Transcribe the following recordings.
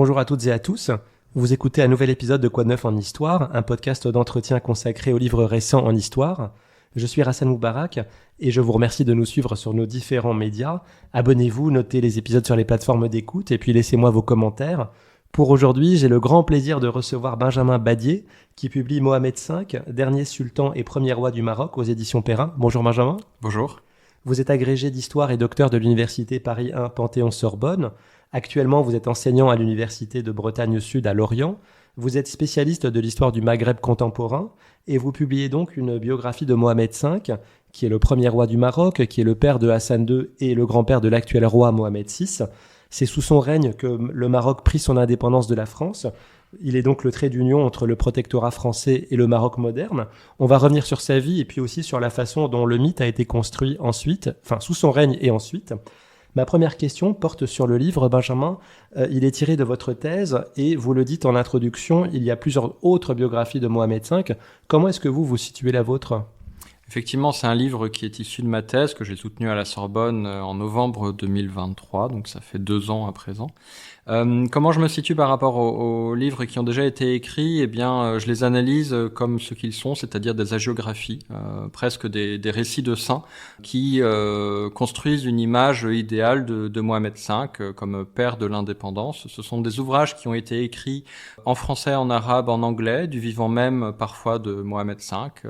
Bonjour à toutes et à tous. Vous écoutez un nouvel épisode de Quoi de neuf en histoire, un podcast d'entretien consacré aux livres récents en histoire. Je suis Rassan Moubarak et je vous remercie de nous suivre sur nos différents médias. Abonnez-vous, notez les épisodes sur les plateformes d'écoute et puis laissez-moi vos commentaires. Pour aujourd'hui, j'ai le grand plaisir de recevoir Benjamin Badier qui publie Mohamed V, dernier sultan et premier roi du Maroc aux éditions Perrin. Bonjour Benjamin. Bonjour. Vous êtes agrégé d'histoire et docteur de l'université Paris 1 Panthéon-Sorbonne. Actuellement, vous êtes enseignant à l'université de Bretagne Sud à Lorient. Vous êtes spécialiste de l'histoire du Maghreb contemporain et vous publiez donc une biographie de Mohamed V, qui est le premier roi du Maroc, qui est le père de Hassan II et le grand-père de l'actuel roi Mohamed VI. C'est sous son règne que le Maroc prit son indépendance de la France. Il est donc le trait d'union entre le protectorat français et le Maroc moderne. On va revenir sur sa vie et puis aussi sur la façon dont le mythe a été construit ensuite, enfin sous son règne et ensuite. Ma première question porte sur le livre, Benjamin. Il est tiré de votre thèse et vous le dites en introduction, il y a plusieurs autres biographies de Mohamed V. Comment est-ce que vous situez la vôtre ? Effectivement, c'est un livre qui est issu de ma thèse que j'ai soutenue à la Sorbonne en novembre 2023, donc ça fait 2 ans à présent. Comment je me situe par rapport aux livres qui ont déjà été écrits ? Eh bien, je les analyse comme ce qu'ils sont, c'est-à-dire des hagiographies, presque des récits de saints qui construisent une image idéale de Mohamed V comme père de l'indépendance. Ce sont des ouvrages qui ont été écrits en français, en arabe, en anglais, du vivant même parfois de Mohamed V,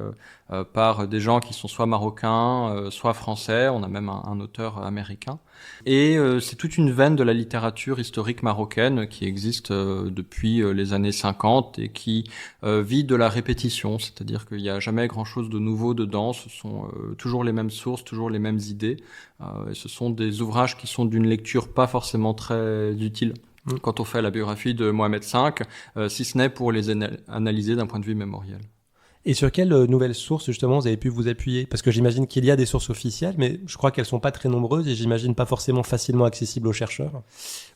par des gens qui sont soit marocains, soit français. On a même un auteur américain. Et c'est toute une veine de la littérature historique marocaine qui existe depuis les années 50 et qui vit de la répétition, c'est-à-dire qu'il n'y a jamais grand-chose de nouveau dedans, ce sont toujours les mêmes sources, toujours les mêmes idées, et ce sont des ouvrages qui sont d'une lecture pas forcément très utile quand on fait la biographie de Mohamed V, si ce n'est pour les analyser d'un point de vue mémoriel. Et sur quelles nouvelles sources, justement, vous avez pu vous appuyer ? Parce que j'imagine qu'il y a des sources officielles, mais je crois qu'elles sont pas très nombreuses et j'imagine pas forcément facilement accessibles aux chercheurs.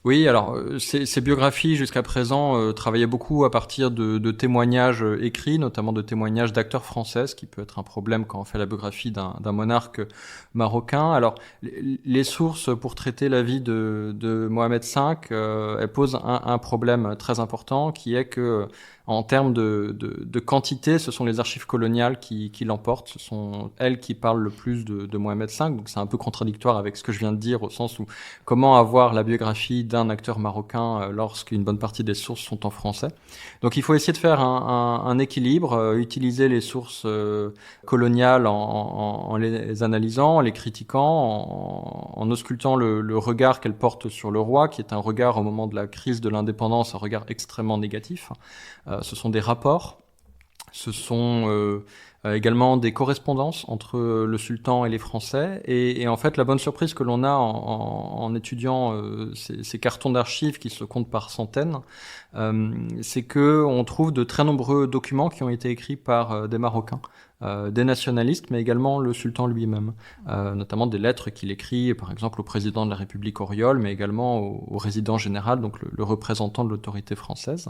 Oui, alors ces biographies jusqu'à présent travaillaient beaucoup à partir de témoignages écrits, notamment de témoignages d'acteurs français, ce qui peut être un problème quand on fait la biographie d'un monarque marocain. Alors les sources pour traiter la vie de Mohamed V, elles posent un problème très important, qui est que en termes de quantité, ce sont les archives coloniales qui l'emportent. Ce sont elles qui parlent le plus de Mohamed V. Donc c'est un peu contradictoire avec ce que je viens de dire, au sens où comment avoir la biographie d'un acteur marocain lorsqu'une bonne partie des sources sont en français. Donc il faut essayer de faire un équilibre, utiliser les sources coloniales en les analysant, en les critiquant, en auscultant le regard qu'elles portent sur le roi, qui est un regard au moment de la crise de l'indépendance, un regard extrêmement négatif. Ce sont des rapports, ce sont également des correspondances entre le sultan et les Français. Et en fait, la bonne surprise que l'on a en étudiant ces cartons d'archives qui se comptent par centaines, c'est que on trouve de très nombreux documents qui ont été écrits par des Marocains. Des nationalistes, mais également le sultan lui-même, notamment des lettres qu'il écrit, par exemple au président de la République Auriol, mais également au résident général, donc le représentant de l'autorité française.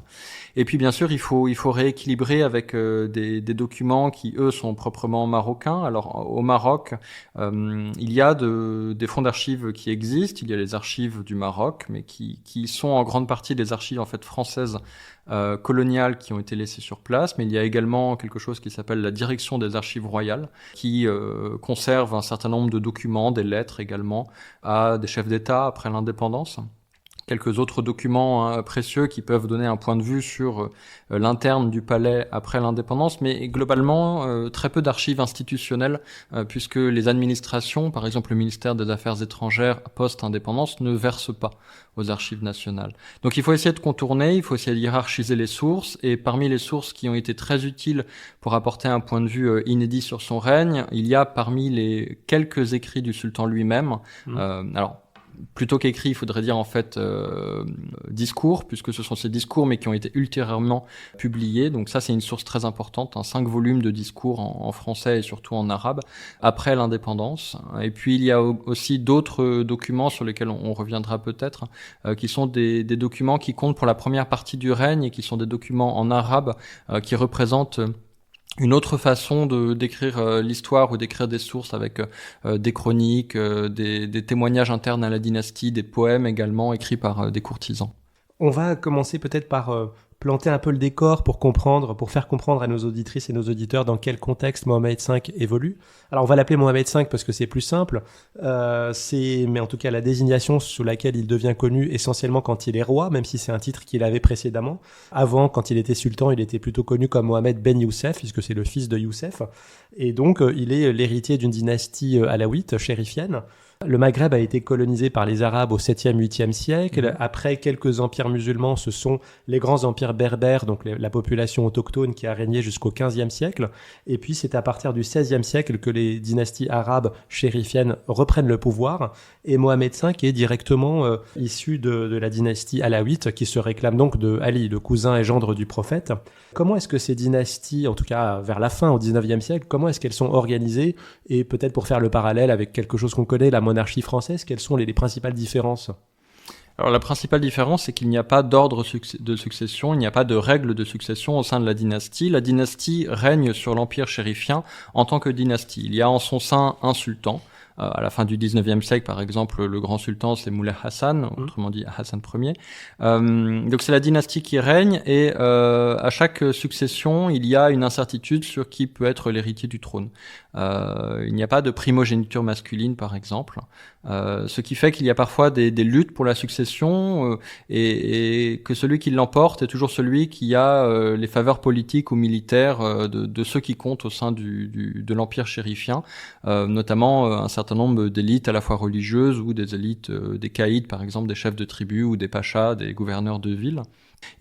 Et puis bien sûr, il faut rééquilibrer avec des documents qui eux sont proprement marocains. Alors au Maroc, il y a des fonds d'archives qui existent, il y a les archives du Maroc, mais qui sont en grande partie des archives en fait françaises coloniales qui ont été laissées sur place, mais il y a également quelque chose qui s'appelle la direction des archives royales, qui conserve un certain nombre de documents, des lettres également, à des chefs d'État après l'indépendance. Quelques autres documents précieux qui peuvent donner un point de vue sur l'interne du palais après l'indépendance, mais globalement très peu d'archives institutionnelles, puisque les administrations, par exemple le ministère des Affaires étrangères post-indépendance, ne versent pas aux archives nationales. Donc il faut essayer de contourner, il faut essayer de hiérarchiser les sources, et parmi les sources qui ont été très utiles pour apporter un point de vue inédit sur son règne, il y a parmi les quelques écrits du sultan lui-même, alors plutôt qu'écrit, il faudrait dire en fait discours, puisque ce sont ces discours mais qui ont été ultérieurement publiés. Donc ça, c'est une source très importante, 5 volumes de discours en français et surtout en arabe après l'indépendance. Et puis il y a aussi d'autres documents sur lesquels on reviendra peut-être, qui sont des documents qui comptent pour la première partie du règne et qui sont des documents en arabe qui représentent une autre façon d'écrire l'histoire ou d'écrire des sources avec des chroniques, des témoignages internes à la dynastie, des poèmes également écrits par des courtisans. On va commencer peut-être par planter un peu le décor pour faire comprendre à nos auditrices et nos auditeurs dans quel contexte Mohamed V évolue. Alors on va l'appeler Mohamed V parce que c'est plus simple, mais en tout cas la désignation sous laquelle il devient connu essentiellement quand il est roi, même si c'est un titre qu'il avait précédemment. Avant, quand il était sultan, il était plutôt connu comme Mohamed Ben Youssef, puisque c'est le fils de Youssef. Et donc il est l'héritier d'une dynastie alaouite, chérifienne. Le Maghreb a été colonisé par les Arabes au 7e, 8e siècle. Après quelques empires musulmans, ce sont les grands empires berbères, donc la population autochtone qui a régné jusqu'au 15e siècle. Et puis c'est à partir du 16e siècle que les dynasties arabes chérifiennes reprennent le pouvoir. Et Mohamed V est directement issu de la dynastie alaouite qui se réclame donc de Ali, le cousin et gendre du prophète. Comment est-ce que ces dynasties, en tout cas vers la fin au 19e siècle, comment est-ce qu'elles sont organisées? Et peut-être pour faire le parallèle avec quelque chose qu'on connaît, la monarchie française, quelles sont les principales différences? Alors la principale différence, c'est qu'il n'y a pas d'ordre de succession, il n'y a pas de règle de succession au sein de la dynastie. La dynastie règne sur l'empire chérifien en tant que dynastie. Il y a en son sein un sultan. À la fin du 19e siècle, par exemple, le grand sultan, c'est Moulay Hassan, autrement dit Hassan Ier. Donc c'est la dynastie qui règne et à chaque succession, il y a une incertitude sur qui peut être l'héritier du trône. Il n'y a pas de primogéniture masculine, par exemple. Ce qui fait qu'il y a parfois des luttes pour la succession et que celui qui l'emporte est toujours celui qui a les faveurs politiques ou militaires de ceux qui comptent au sein de l'empire chérifien, notamment un certain nombre d'élites à la fois religieuses ou des élites des caïds, par exemple des chefs de tribu ou des pachas, des gouverneurs de ville.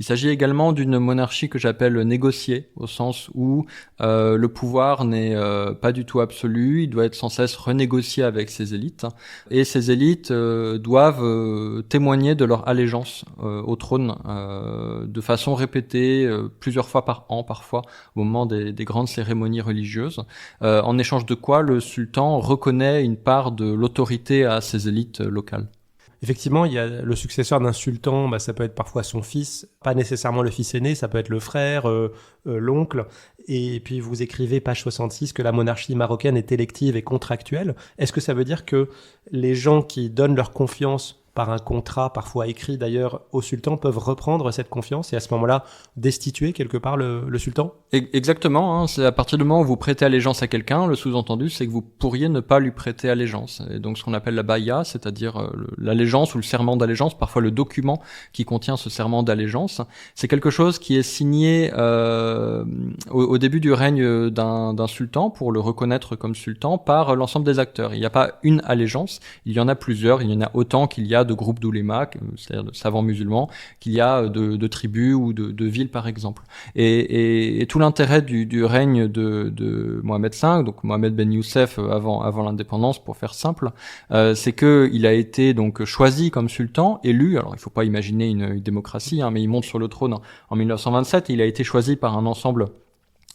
Il s'agit également d'une monarchie que j'appelle négociée, au sens où le pouvoir n'est pas du tout absolu, il doit être sans cesse renégocié avec ses élites, et ces élites doivent témoigner de leur allégeance au trône de façon répétée, plusieurs fois par an parfois, au moment des grandes cérémonies religieuses, en échange de quoi le sultan reconnaît une part de l'autorité à ses élites locales. Effectivement, il y a le successeur d'un sultan, ça peut être parfois son fils, pas nécessairement le fils aîné, ça peut être le frère, l'oncle. Et puis vous écrivez, page 66, que la monarchie marocaine est élective et contractuelle. Est-ce que ça veut dire que les gens qui donnent leur confiance par un contrat, parfois écrit d'ailleurs, au sultan, peuvent reprendre cette confiance et à ce moment-là destituer quelque part le sultan? Exactement, c'est à partir du moment où vous prêtez allégeance à quelqu'un, le sous-entendu c'est que vous pourriez ne pas lui prêter allégeance. Et donc ce qu'on appelle la baïa, c'est-à-dire l'allégeance ou le serment d'allégeance, parfois le document qui contient ce serment d'allégeance, c'est quelque chose qui est signé au début du règne d'un sultan pour le reconnaître comme sultan par l'ensemble des acteurs. Il n'y a pas une allégeance, il y en a plusieurs, il y en a autant qu'il y a de groupes d'oulémas, c'est-à-dire de savants musulmans, qu'il y a de tribus ou de villes par exemple. Et tout l'intérêt du règne de Mohamed V, donc Mohamed Ben Youssef avant l'indépendance pour faire simple, c'est que il a été donc choisi comme sultan, élu. Alors il faut pas imaginer une démocratie, mais il monte sur le trône en 1927. Il a été choisi par un ensemble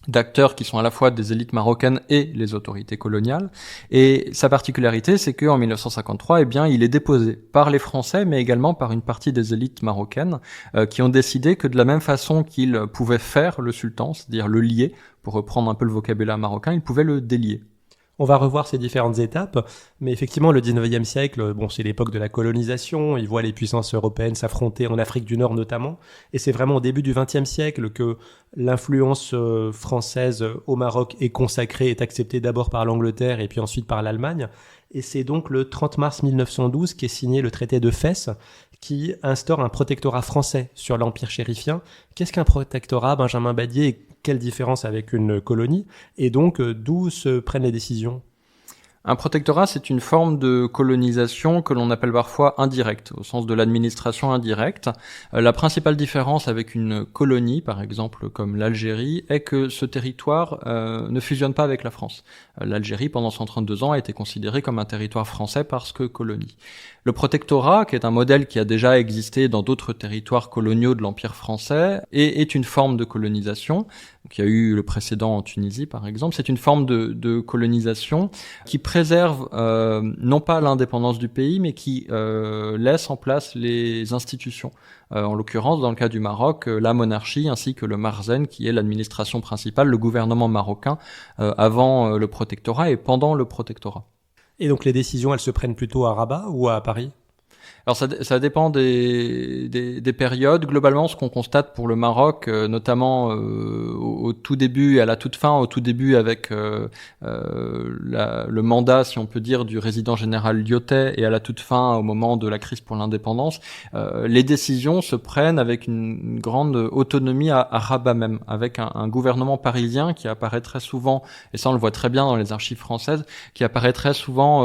d'acteurs qui sont à la fois des élites marocaines et les autorités coloniales. Et sa particularité, c'est qu'en 1953, il est déposé par les Français, mais également par une partie des élites marocaines, qui ont décidé que de la même façon qu'ils pouvaient faire le sultan, c'est-à-dire le lier, pour reprendre un peu le vocabulaire marocain, ils pouvaient le délier. On va revoir ces différentes étapes, mais effectivement, le 19e siècle, c'est l'époque de la colonisation, il voit les puissances européennes s'affronter en Afrique du Nord notamment, et c'est vraiment au début du 20e siècle que l'influence française au Maroc est consacrée, est acceptée d'abord par l'Angleterre et puis ensuite par l'Allemagne, et c'est donc le 30 mars 1912 qu'est signé le traité de Fès, qui instaure un protectorat français sur l'empire chérifien. Qu'est-ce qu'un protectorat, Benjamin Badier, et quelle différence avec une colonie? Et donc, d'où se prennent les décisions? Un protectorat, c'est une forme de colonisation que l'on appelle parfois indirecte, au sens de l'administration indirecte. La principale différence avec une colonie, par exemple comme l'Algérie, est que ce territoire ne fusionne pas avec la France. L'Algérie, pendant 132 ans, a été considérée comme un territoire français parce que colonie. Le protectorat, qui est un modèle qui a déjà existé dans d'autres territoires coloniaux de l'Empire français, est une forme de colonisation. Donc, il y a eu le précédent en Tunisie, par exemple. C'est une forme de colonisation qui préserve non pas l'indépendance du pays, mais qui laisse en place les institutions. En l'occurrence, dans le cas du Maroc, la monarchie ainsi que le Marzen, qui est l'administration principale, le gouvernement marocain, avant le protectorat et pendant le protectorat. Et donc les décisions, elles se prennent plutôt à Rabat ou à Paris? Alors ça dépend des périodes. Globalement, ce qu'on constate pour le Maroc, notamment au tout début et à la toute fin, au tout début avec le mandat, si on peut dire, du résident général Lyotet, et à la toute fin, au moment de la crise pour l'indépendance, les décisions se prennent avec une grande autonomie à Rabat même, avec un gouvernement parisien qui apparaît très souvent, et ça on le voit très bien dans les archives françaises, qui apparaît très souvent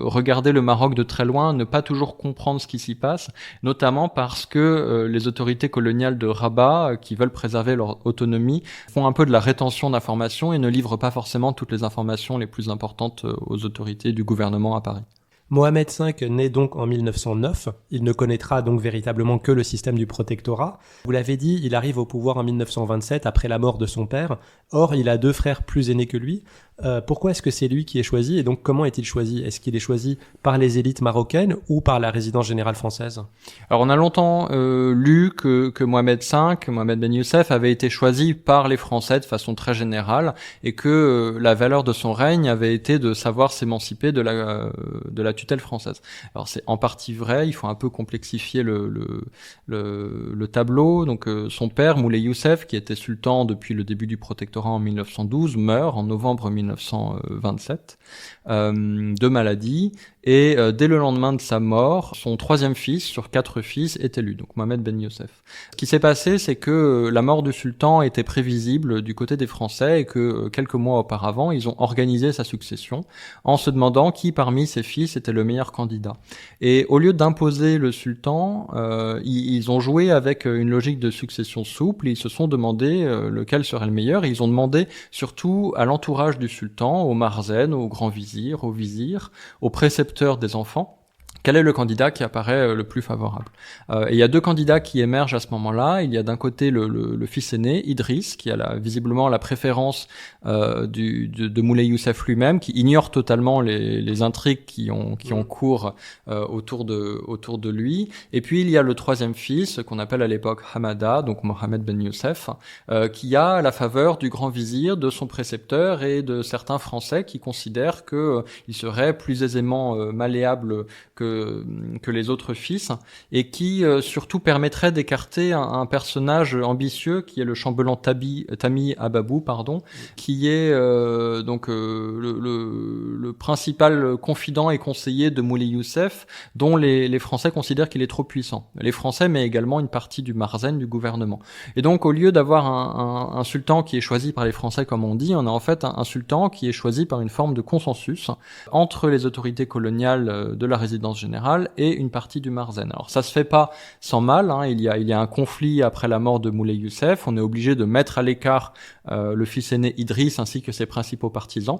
regarder le Maroc de très loin, ne pas toujours comprendre ce qui s'y passe, notamment parce que les autorités coloniales de Rabat, qui veulent préserver leur autonomie, font un peu de la rétention d'informations et ne livrent pas forcément toutes les informations les plus importantes aux autorités du gouvernement à Paris. Mohamed V naît donc en 1909. Il ne connaîtra donc véritablement que le système du protectorat. Vous l'avez dit, il arrive au pouvoir en 1927 après la mort de son père. Or, il a 2 frères plus aînés que lui. Pourquoi est-ce que c'est lui qui est choisi et donc comment est-il choisi? Est-ce qu'il est choisi par les élites marocaines ou par la résidence générale française? Alors on a longtemps lu que Mohamed V, Mohamed Ben Youssef, avait été choisi par les Français de façon très générale et que la valeur de son règne avait été de savoir s'émanciper de la tutelle française. Alors c'est en partie vrai, il faut un peu complexifier le tableau. Donc son père, Moulay Youssef, qui était sultan depuis le début du protectorat en 1912, meurt en novembre 1927 de maladie. Et dès le lendemain de sa mort, son 3e fils sur 4 fils est élu, donc Mohamed Ben Youssef. Ce qui s'est passé, c'est que la mort du sultan était prévisible du côté des Français et que quelques mois auparavant, ils ont organisé sa succession en se demandant qui parmi ses fils était le meilleur candidat. Et au lieu d'imposer le sultan, ils ont joué avec une logique de succession souple. Ils se sont demandé lequel serait le meilleur. Et ils ont demandé surtout à l'entourage du sultan, au marzen, au grand vizir, au vizir, au précepteur des enfants, quel est le candidat qui apparaît le plus favorable. Et il y a 2 candidats qui émergent à ce moment-là. Il y a d'un côté le fils aîné, Idriss, qui a visiblement la préférence de Moulay Youssef lui-même, qui ignore totalement les intrigues qui ont cours autour de lui. Et puis il y a le 3e fils, qu'on appelle à l'époque Hamada, donc Mohamed Ben Youssef, qui a la faveur du grand vizir, de son précepteur et de certains Français qui considèrent qu'il serait plus aisément malléable que les autres fils, et qui surtout permettrait d'écarter un personnage ambitieux qui est le chambellan Tami Ababou, qui est le principal confident et conseiller de Moulay Youssef, dont les Français considèrent qu'il est trop puissant. Les Français, mais également une partie du marzen, du gouvernement. Et donc, au lieu d'avoir un sultan qui est choisi par les Français, comme on dit, on a en fait un sultan qui est choisi par une forme de consensus entre les autorités coloniales de la résidence générale et une partie du marzen. Alors ça se fait pas sans mal, il y a un conflit après la mort de Moulay Youssef, on est obligé de mettre à l'écart le fils aîné Idriss ainsi que ses principaux partisans.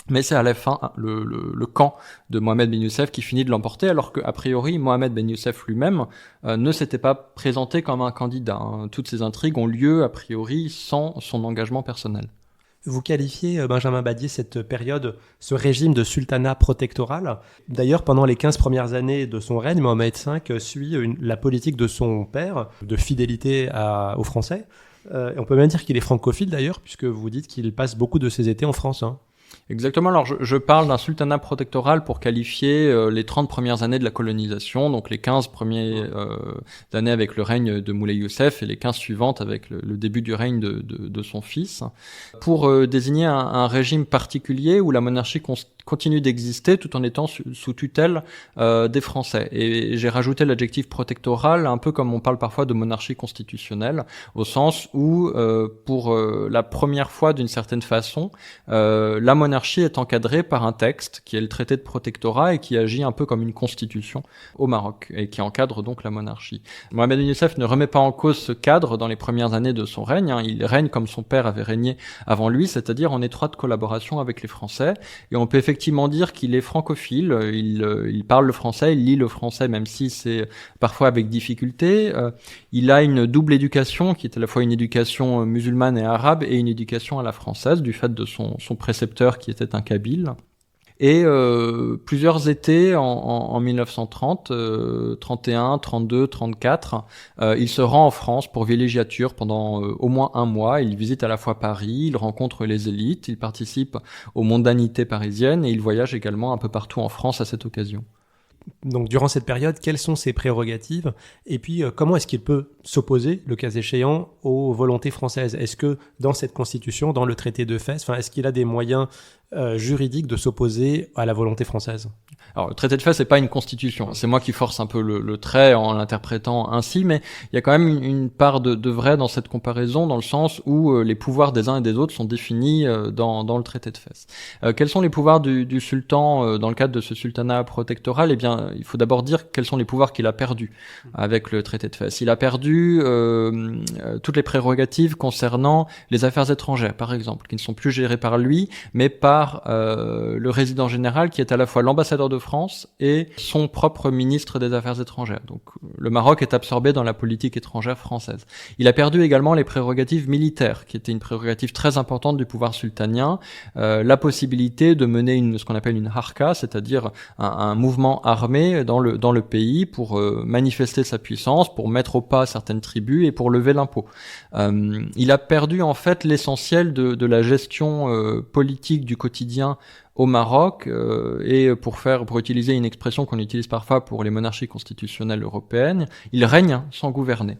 Mais c'est à la fin le camp de Mohamed Ben Youssef qui finit de l'emporter, alors qu'a priori Mohamed Ben Youssef lui-même ne s'était pas présenté comme un candidat. Toutes ces intrigues ont lieu a priori sans son engagement personnel. Vous qualifiez, Benjamin Badier, cette période, ce régime de sultanat protectoral. D'ailleurs, pendant les 15 premières années de son règne, Mohamed V suit la politique de son père, de fidélité aux Français. On peut même dire qu'il est francophile d'ailleurs, puisque vous dites qu'il passe beaucoup de ses étés en France. Exactement. Alors, je parle d'un sultanat protectoral pour qualifier les 30 premières années de la colonisation, donc les 15 premières années avec le règne de Moulay Youssef et les 15 suivantes avec le début du règne de son fils, pour désigner un régime particulier où la monarchie continue d'exister tout en étant sous tutelle des Français. Et j'ai rajouté l'adjectif protectoral, un peu comme on parle parfois de monarchie constitutionnelle, au sens où, pour la première fois d'une certaine façon, la monarchie est encadrée par un texte qui est le traité de protectorat et qui agit un peu comme une constitution au Maroc et qui encadre donc la monarchie. Mohamed Ben Youssef ne remet pas en cause ce cadre dans les premières années de son règne. Il règne comme son père avait régné avant lui, c'est-à-dire en étroite collaboration avec les Français. Et on peut effectivement dire qu'il est francophile. Il parle le français, il lit le français, même si c'est parfois avec difficulté. Il a une double éducation qui est à la fois une éducation musulmane et arabe et une éducation à la française du fait de son précepteur qui était un kabyle. Et plusieurs étés en 1930, 31, 32, 34, il se rend en France pour villégiature pendant au moins un mois. Il visite à la fois Paris, il rencontre les élites, il participe aux mondanités parisiennes et il voyage également un peu partout en France à cette occasion. donc durant cette période, quelles sont ses prérogatives et puis comment est-ce qu'il peut s'opposer, le cas échéant, aux volontés françaises? Est-ce que dans cette constitution, dans le traité de Fès, est-ce qu'il a des moyens juridiques de s'opposer à la volonté française? Alors, le traité de Fès, c'est pas une constitution. C'est moi qui force un peu le trait en l'interprétant ainsi, mais il y a quand même une part de vrai dans cette comparaison, dans le sens où les pouvoirs des uns et des autres sont définis dans le traité de Fès. Quels sont les pouvoirs du sultan dans le cadre de ce sultanat protectoral? Eh bien, il faut d'abord dire quels sont les pouvoirs qu'il a perdus avec le traité de Fès. Il a perdu toutes les prérogatives concernant les affaires étrangères, par exemple, qui ne sont plus gérées par lui, mais par le résident général, qui est à la fois l'ambassadeur de France et son propre ministre des Affaires étrangères. Donc le Maroc est absorbé dans la politique étrangère française. Il a perdu également les prérogatives militaires, qui étaient une prérogative très importante du pouvoir sultanien, la possibilité de mener ce qu'on appelle une harka, c'est-à-dire un mouvement armé dans le pays pour manifester sa puissance, pour mettre au pas certaines tribus et pour lever l'impôt. Il a perdu en fait l'essentiel de la gestion politique du quotidien au Maroc, et pour utiliser une expression qu'on utilise parfois pour les monarchies constitutionnelles européennes, il règne sans gouverner.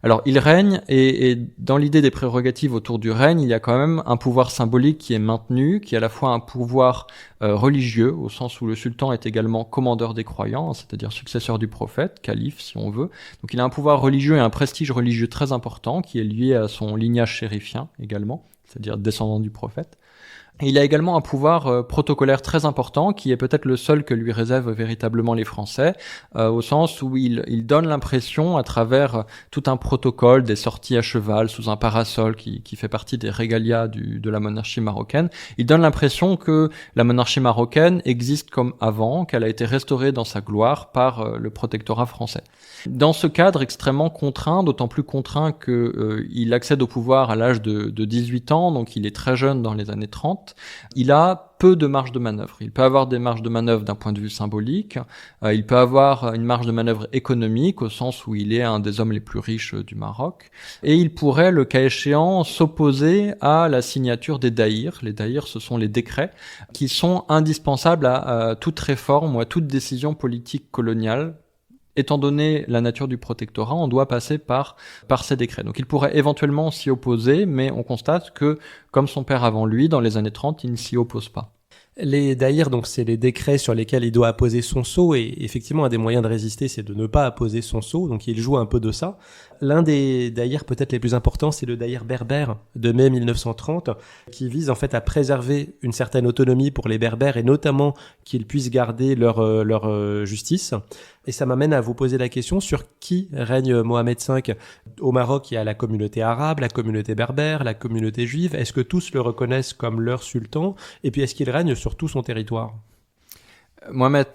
Alors, il règne, et dans l'idée des prérogatives autour du règne, il y a quand même un pouvoir symbolique qui est maintenu, qui est à la fois un pouvoir religieux, au sens où le sultan est également commandeur des croyants, c'est-à-dire successeur du prophète, calife si on veut. Donc il a un pouvoir religieux et un prestige religieux très important, qui est lié à son lignage chérifien également, c'est-à-dire descendant du prophète. Et il a également un pouvoir protocolaire très important, qui est peut-être le seul que lui réservent véritablement les Français, au sens où il donne l'impression, à travers tout un protocole, des sorties à cheval sous un parasol qui fait partie des régalias de la monarchie marocaine, il donne l'impression que la monarchie marocaine existe comme avant, qu'elle a été restaurée dans sa gloire par le protectorat français. Dans ce cadre extrêmement contraint, d'autant plus contraint qu'il accède au pouvoir à l'âge de 18 ans, donc il est très jeune dans les années 30, il a peu de marge de manœuvre. Il peut avoir des marges de manœuvre d'un point de vue symbolique, il peut avoir une marge de manœuvre économique, au sens où il est un des hommes les plus riches du Maroc, et il pourrait, le cas échéant, s'opposer à la signature des daïrs. Les daïrs, ce sont les décrets qui sont indispensables à toute réforme ou à toute décision politique coloniale. Étant donné la nature du protectorat, on doit passer par ces décrets. Donc il pourrait éventuellement s'y opposer, mais on constate que, comme son père avant lui, dans les années 30, il ne s'y oppose pas. Les daïrs, donc c'est les décrets sur lesquels il doit apposer son sceau, et effectivement un des moyens de résister, c'est de ne pas apposer son sceau, donc il joue un peu de ça. L'un des daïrs peut-être les plus importants, c'est le daïr berbère de mai 1930, qui vise en fait à préserver une certaine autonomie pour les berbères, et notamment qu'ils puissent garder leur justice. Et ça m'amène à vous poser la question sur qui règne Mohamed V. Au Maroc, il y a la communauté arabe, la communauté berbère, la communauté juive. Est-ce que tous le reconnaissent comme leur sultan? Et puis est-ce qu'il règne sur tout son territoire? Mohamed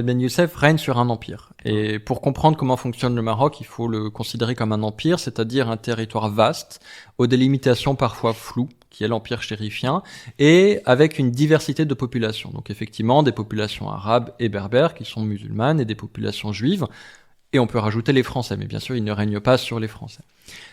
Ben Youssef règne sur un empire. Et pour comprendre comment fonctionne le Maroc, il faut le considérer comme un empire, c'est-à-dire un territoire vaste, aux délimitations parfois floues, qui est l'empire chérifien, et avec une diversité de populations. Donc effectivement, des populations arabes et berbères qui sont musulmanes, et des populations juives, et on peut rajouter les Français, mais bien sûr, il ne règne pas sur les Français.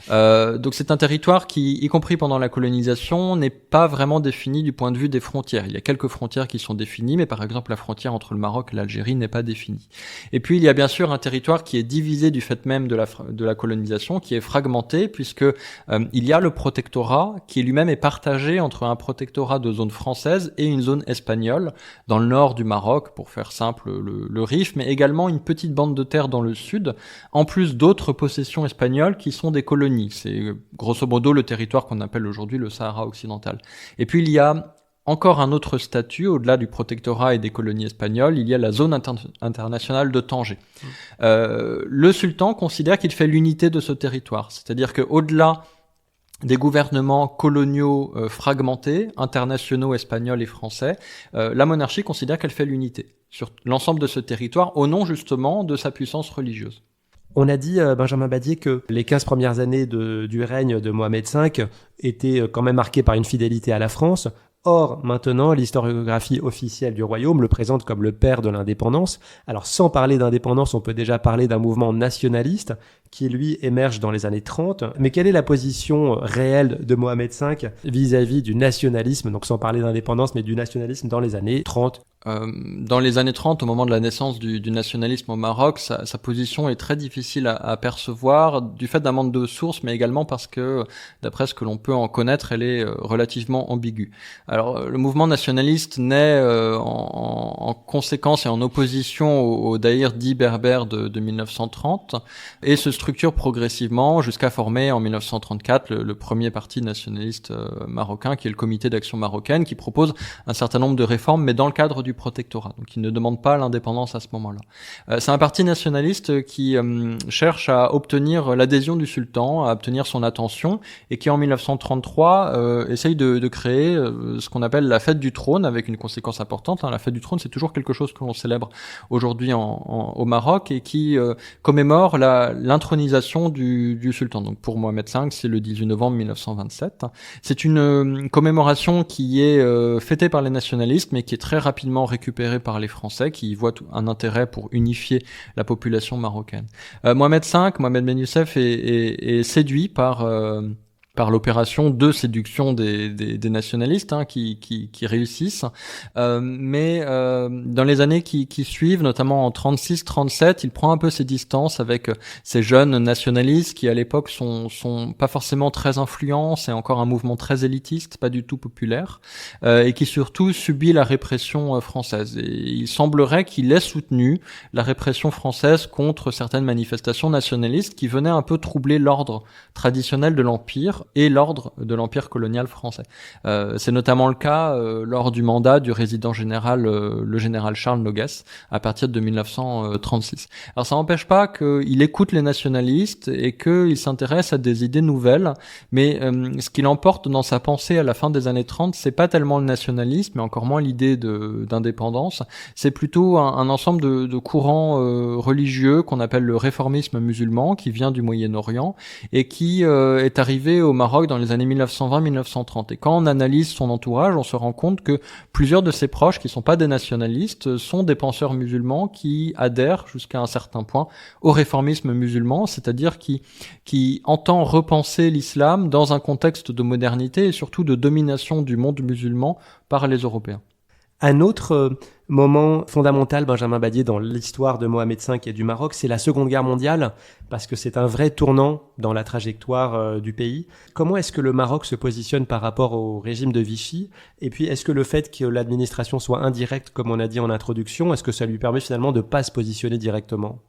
Donc c'est un territoire qui, y compris pendant la colonisation, n'est pas vraiment défini du point de vue des frontières. Il y a quelques frontières qui sont définies, mais par exemple la frontière entre le Maroc et l'Algérie n'est pas définie. Et puis il y a bien sûr un territoire qui est divisé du fait même de la colonisation, qui est fragmenté, puisque il y a le protectorat qui lui-même est partagé entre un protectorat de zone française et une zone espagnole dans le nord du Maroc, pour faire simple le Rif, mais également une petite bande de terre dans le sud, en plus d'autres possessions espagnoles qui sont des colonies. C'est grosso modo le territoire qu'on appelle aujourd'hui le Sahara occidental. Et puis il y a encore un autre statut, au-delà du protectorat et des colonies espagnoles, il y a la zone internationale de Tanger. Le sultan considère qu'il fait l'unité de ce territoire, c'est-à-dire qu'au-delà des gouvernements coloniaux fragmentés, internationaux, espagnols et français, la monarchie considère qu'elle fait l'unité sur l'ensemble de ce territoire, au nom justement de sa puissance religieuse. On a dit, Benjamin Badier, que les 15 premières années du règne de Mohamed V étaient quand même marquées par une fidélité à la France. Or, maintenant, l'historiographie officielle du royaume le présente comme le père de l'indépendance. Alors, sans parler d'indépendance, on peut déjà parler d'un mouvement nationaliste qui, lui, émerge dans les années 30. Mais quelle est la position réelle de Mohamed V vis-à-vis du nationalisme, donc sans parler d'indépendance, mais du nationalisme dans les années 30? Dans les années 30, au moment de la naissance du nationalisme au Maroc, sa position est très difficile à percevoir du fait d'un manque de sources, mais également parce que, d'après ce que l'on peut en connaître, elle est relativement ambiguë. Alors, le mouvement nationaliste naît en conséquence et en opposition au daïr dit berbère de 1930 et se structure progressivement jusqu'à former en 1934 le premier parti nationaliste marocain, qui est le Comité d'action marocaine, qui propose un certain nombre de réformes, mais dans le cadre du protectorat. Donc il ne demande pas l'indépendance à ce moment-là. C'est un parti nationaliste qui cherche à obtenir l'adhésion du sultan, à obtenir son attention, et qui en 1933 essaye de créer ce qu'on appelle la fête du trône, avec une conséquence importante. La fête du trône, c'est toujours quelque chose que l'on célèbre aujourd'hui au Maroc, et qui commémore l'intronisation du sultan. Donc pour Mohamed V, c'est le 18 novembre 1927. C'est une commémoration qui est fêtée par les nationalistes, mais qui est très rapidement récupérée par les Français, qui y voient un intérêt pour unifier la population marocaine. Mohamed Ben Youssef est séduit par l'opération de séduction des nationalistes qui réussissent. Mais dans les années qui suivent, notamment en 36-37, il prend un peu ses distances avec ces jeunes nationalistes qui à l'époque sont pas forcément très influents, c'est encore un mouvement très élitiste, pas du tout populaire, et qui surtout subit la répression française. Et il semblerait qu'il ait soutenu la répression française contre certaines manifestations nationalistes qui venaient un peu troubler l'ordre traditionnel de l'Empire et l'ordre de l'Empire colonial français. C'est notamment le cas lors du mandat du résident général, le général Charles Noguès, à partir de 1936. Alors ça n'empêche pas qu'il écoute les nationalistes et qu'il s'intéresse à des idées nouvelles, mais ce qui l'emporte dans sa pensée à la fin des années 30, c'est pas tellement le nationalisme, mais encore moins l'idée d'indépendance, c'est plutôt un ensemble de courants religieux qu'on appelle le réformisme musulman, qui vient du Moyen-Orient, et qui est arrivé au Maroc dans les années 1920-1930. Et quand on analyse son entourage, on se rend compte que plusieurs de ses proches, qui sont pas des nationalistes, sont des penseurs musulmans qui adhèrent jusqu'à un certain point au réformisme musulman, c'est-à-dire qui entend repenser l'islam dans un contexte de modernité et surtout de domination du monde musulman par les Européens. Un autre moment fondamental, Benjamin Badier, dans l'histoire de Mohamed V et du Maroc, c'est la Seconde Guerre mondiale, parce que c'est un vrai tournant dans la trajectoire du pays. Comment est-ce que le Maroc se positionne par rapport au régime de Vichy ? Et puis, est-ce que le fait que l'administration soit indirecte, comme on a dit en introduction, est-ce que ça lui permet finalement de ne pas se positionner directement ?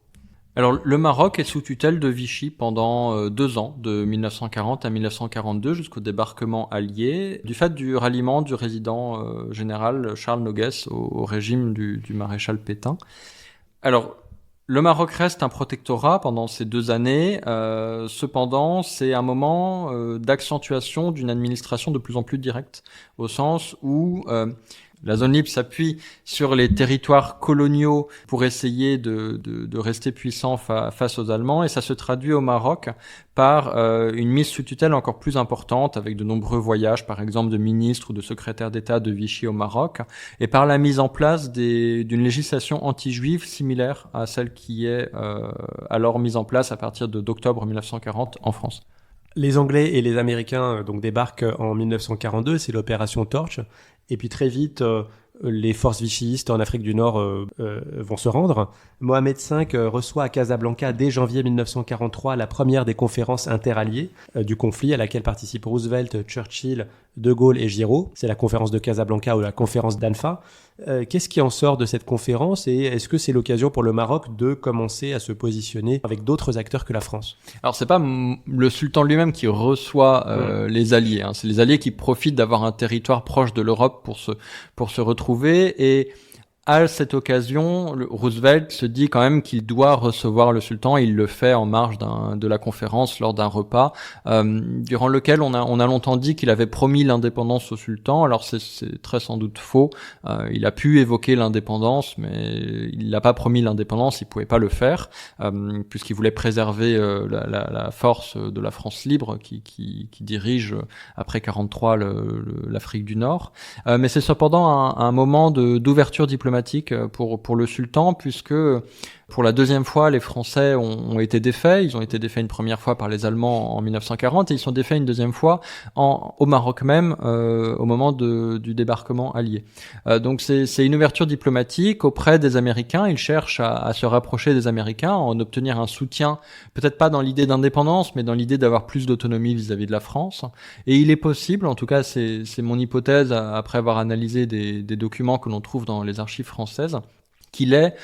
Alors, le Maroc est sous tutelle de Vichy pendant 2 ans, de 1940 à 1942, jusqu'au débarquement allié, du fait du ralliement du résident général Charles Noguès au régime du maréchal Pétain. Alors, le Maroc reste un protectorat pendant ces 2 années. Cependant, c'est un moment d'accentuation d'une administration de plus en plus directe, au sens où la zone libre s'appuie sur les territoires coloniaux pour essayer de rester puissant face aux Allemands, et ça se traduit au Maroc par une mise sous tutelle encore plus importante, avec de nombreux voyages, par exemple, de ministres ou de secrétaires d'État de Vichy au Maroc, et par la mise en place d'une législation anti-juive similaire à celle qui est alors mise en place à partir d'octobre 1940 en France. Les Anglais et les Américains donc débarquent en 1942, c'est l'opération Torch. Et puis très vite, les forces vichyistes en Afrique du Nord vont se rendre. Mohamed V reçoit à Casablanca dès janvier 1943 la première des conférences interalliées du conflit, à laquelle participent Roosevelt, Churchill, De Gaulle et Giraud. C'est la conférence de Casablanca ou la conférence d'Anfa. Qu'est-ce qui en sort de cette conférence, et est-ce que c'est l'occasion pour le Maroc de commencer à se positionner avec d'autres acteurs que la France ? Alors c'est pas le sultan lui-même qui reçoit les alliés, c'est les alliés qui profitent d'avoir un territoire proche de l'Europe pour se retrouver, et à cette occasion, Roosevelt se dit quand même qu'il doit recevoir le sultan, et il le fait en marge de la conférence lors d'un repas, durant lequel on a longtemps dit qu'il avait promis l'indépendance au sultan. Alors c'est très sans doute faux. Il a pu évoquer l'indépendance, mais il n'a pas promis l'indépendance, il pouvait pas le faire, puisqu'il voulait préserver la force de la France libre qui dirige après 43 l'Afrique du Nord. Mais c'est cependant un moment d'ouverture diplomatique pour le sultan, puisque Pour la deuxième fois, les Français ont été défaits. Ils ont été défaits une première fois par les Allemands en 1940 et ils sont défaits une deuxième fois au Maroc même, au moment du débarquement allié. Donc c'est une ouverture diplomatique auprès des Américains. Ils cherchent à se rapprocher des Américains, en obtenir un soutien, peut-être pas dans l'idée d'indépendance, mais dans l'idée d'avoir plus d'autonomie vis-à-vis de la France. Et il est possible, en tout cas c'est mon hypothèse après avoir analysé des documents que l'on trouve dans les archives françaises, qu'il ait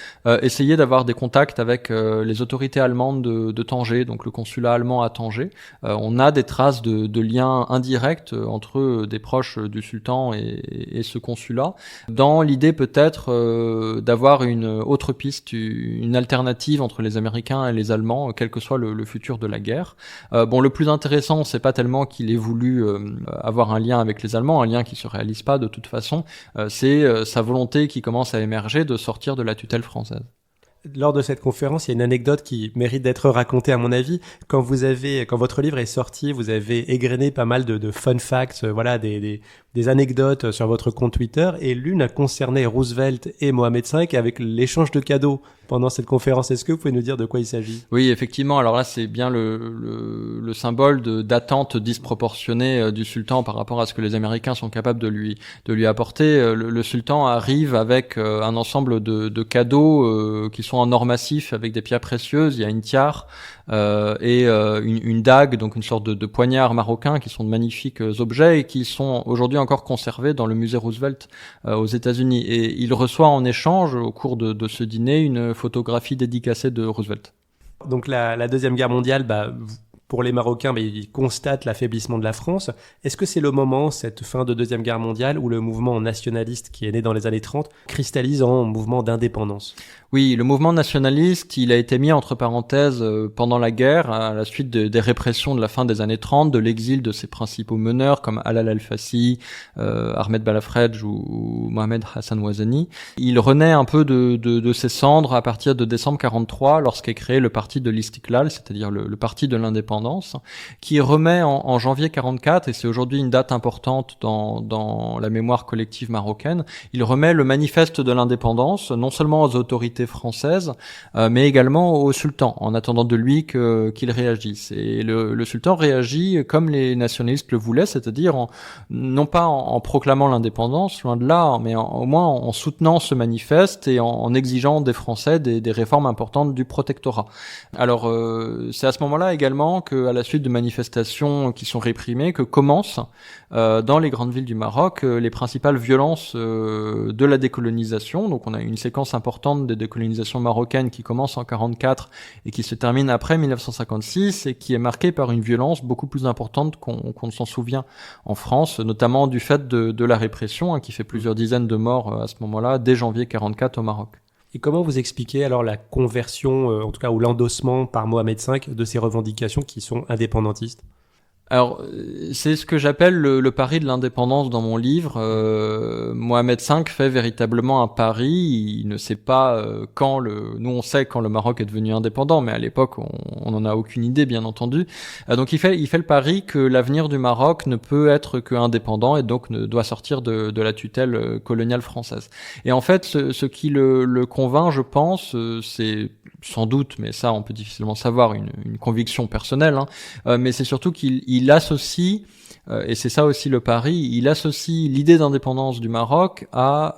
essayé d'avoir des contacts avec les autorités allemandes de Tanger, donc le consulat allemand à Tanger. On a des traces de liens indirects entre des proches du sultan et ce consulat, dans l'idée peut-être d'avoir une autre piste, une alternative entre les Américains et les Allemands, quel que soit le futur de la guerre. Le plus intéressant, c'est pas tellement qu'il ait voulu avoir un lien avec les Allemands, un lien qui se réalise pas de toute façon, c'est sa volonté qui commence à émerger de sortir de la tutelle française. Lors de cette conférence, il y a une anecdote qui mérite d'être racontée à mon avis. Quand votre livre est sorti, vous avez égrené pas mal de fun facts, des anecdotes sur votre compte Twitter, et l'une a concerné Roosevelt et Mohamed V avec l'échange de cadeaux pendant cette conférence. Est-ce que vous pouvez nous dire de quoi il s'agit? Oui, effectivement. Alors là, c'est bien le symbole d'attente disproportionnée du sultan par rapport à ce que les Américains sont capables de lui apporter. Le sultan arrive avec un ensemble de cadeaux qui sont en or massif avec des pierres précieuses. Il y a une tiare et une dague, donc une sorte de poignard marocain, qui sont de magnifiques objets et qui sont aujourd'hui encore conservés dans le musée Roosevelt aux États-Unis. Et il reçoit en échange, au cours de ce dîner, une photographie dédicacée de Roosevelt. Donc la Deuxième Guerre mondiale, pour les Marocains, ils constatent l'affaiblissement de la France. Est-ce que c'est le moment, cette fin de Deuxième Guerre mondiale, où le mouvement nationaliste qui est né dans les années 30 cristallise en mouvement d'indépendance? Oui, le mouvement nationaliste, il a été mis entre parenthèses pendant la guerre, à la suite des répressions de la fin des années 30, de l'exil de ses principaux meneurs comme Alal al-Fassi, Ahmed Balafredj ou Mohamed Hassan Ouazani. Il renaît un peu de ses cendres à partir de décembre 43, lorsqu'est créé le parti de l'Istiklal, c'est-à-dire le parti de l'indépendance, qui remet en janvier 44, et c'est aujourd'hui une date importante dans la mémoire collective marocaine, il remet le manifeste de l'indépendance, non seulement aux autorités françaises, mais également au sultan, en attendant de lui qu'il réagisse. Et le sultan réagit comme les nationalistes le voulaient, c'est-à-dire non pas en proclamant l'indépendance, loin de là, mais au moins en soutenant ce manifeste et en exigeant des Français des réformes importantes du protectorat. Alors c'est à ce moment-là également qu'à la suite de manifestations qui sont réprimées, que commencent dans les grandes villes du Maroc les principales violences de la décolonisation. Donc on a une séquence importante de décolonisation marocaine qui commence en 44 et qui se termine après 1956 et qui est marquée par une violence beaucoup plus importante qu'on ne s'en souvient en France, notamment du fait de la répression qui fait plusieurs dizaines de morts à ce moment-là, dès janvier 44 au Maroc. Et comment vous expliquez alors la conversion, en tout cas, ou l'endossement par Mohamed V de ces revendications qui sont indépendantistes? Alors, c'est ce que j'appelle le pari de l'indépendance dans mon livre. Mohamed V fait véritablement un pari. Il ne sait pas nous on sait quand le Maroc est devenu indépendant, mais à l'époque on n'en a aucune idée, bien entendu. Donc il fait le pari que l'avenir du Maroc ne peut être que indépendant et donc ne doit sortir de la tutelle coloniale française. Et en fait, ce qui le convainc, je pense, c'est sans doute, mais ça on peut difficilement savoir, une conviction personnelle, mais c'est surtout qu'il associe, et c'est ça aussi le pari, il associe l'idée d'indépendance du Maroc à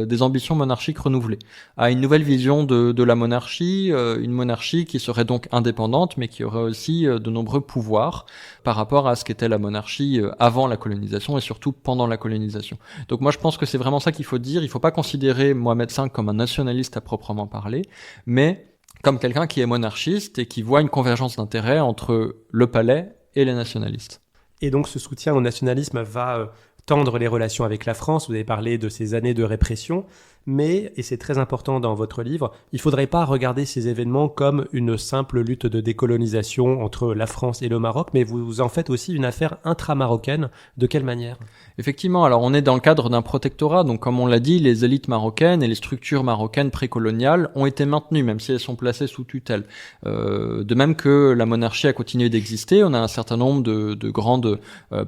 des ambitions monarchiques renouvelées, à une nouvelle vision de la monarchie, une monarchie qui serait donc indépendante, mais qui aurait aussi de nombreux pouvoirs par rapport à ce qu'était la monarchie avant la colonisation et surtout pendant la colonisation. Donc moi je pense que c'est vraiment ça qu'il faut dire. Il ne faut pas considérer Mohamed V comme un nationaliste à proprement parler, mais comme quelqu'un qui est monarchiste et qui voit une convergence d'intérêts entre le palais et les nationalistes. Et donc ce soutien au nationalisme va tendre les relations avec la France. Vous avez parlé de ces années de répression, mais, et c'est très important dans votre livre, il ne faudrait pas regarder ces événements comme une simple lutte de décolonisation entre la France et le Maroc, mais vous en faites aussi une affaire intra-marocaine. De quelle manière? Effectivement, alors on est dans le cadre d'un protectorat, donc comme on l'a dit, les élites marocaines et les structures marocaines précoloniales ont été maintenues, même si elles sont placées sous tutelle. De même que la monarchie a continué d'exister, on a un certain nombre de grandes,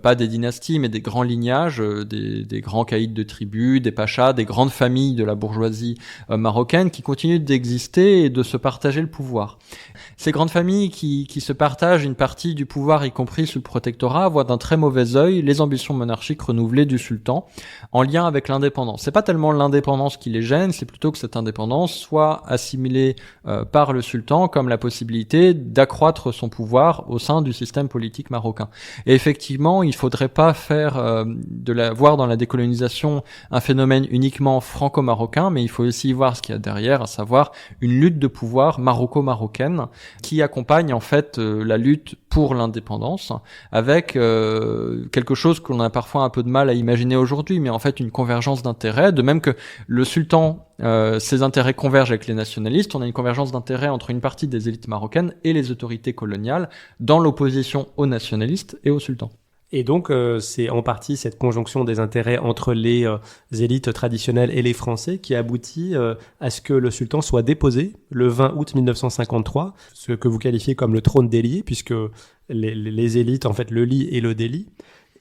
pas des dynasties, mais des grands lignages témoignages des grands caïds de tribus, des pachas, des grandes familles de la bourgeoisie marocaine qui continuent d'exister et de se partager le pouvoir. Ces grandes familles qui se partagent une partie du pouvoir, y compris sous le protectorat, voient d'un très mauvais œil les ambitions monarchiques renouvelées du sultan en lien avec l'indépendance. C'est pas tellement l'indépendance qui les gêne, c'est plutôt que cette indépendance soit assimilée par le sultan comme la possibilité d'accroître son pouvoir au sein du système politique marocain. Et effectivement, il faudrait pas voir dans la décolonisation un phénomène uniquement franco-marocain, mais il faut aussi voir ce qu'il y a derrière, à savoir une lutte de pouvoir maroco-marocaine qui accompagne en fait la lutte pour l'indépendance avec quelque chose qu'on a parfois un peu de mal à imaginer aujourd'hui, mais en fait une convergence d'intérêts, de même que le sultan, ses intérêts convergent avec les nationalistes, on a une convergence d'intérêts entre une partie des élites marocaines et les autorités coloniales dans l'opposition aux nationalistes et au sultan. Et donc, c'est en partie cette conjonction des intérêts entre les élites traditionnelles et les Français qui aboutit à ce que le sultan soit déposé le 20 août 1953, ce que vous qualifiez comme le trône délié, puisque les élites, en fait, le lient et le délient.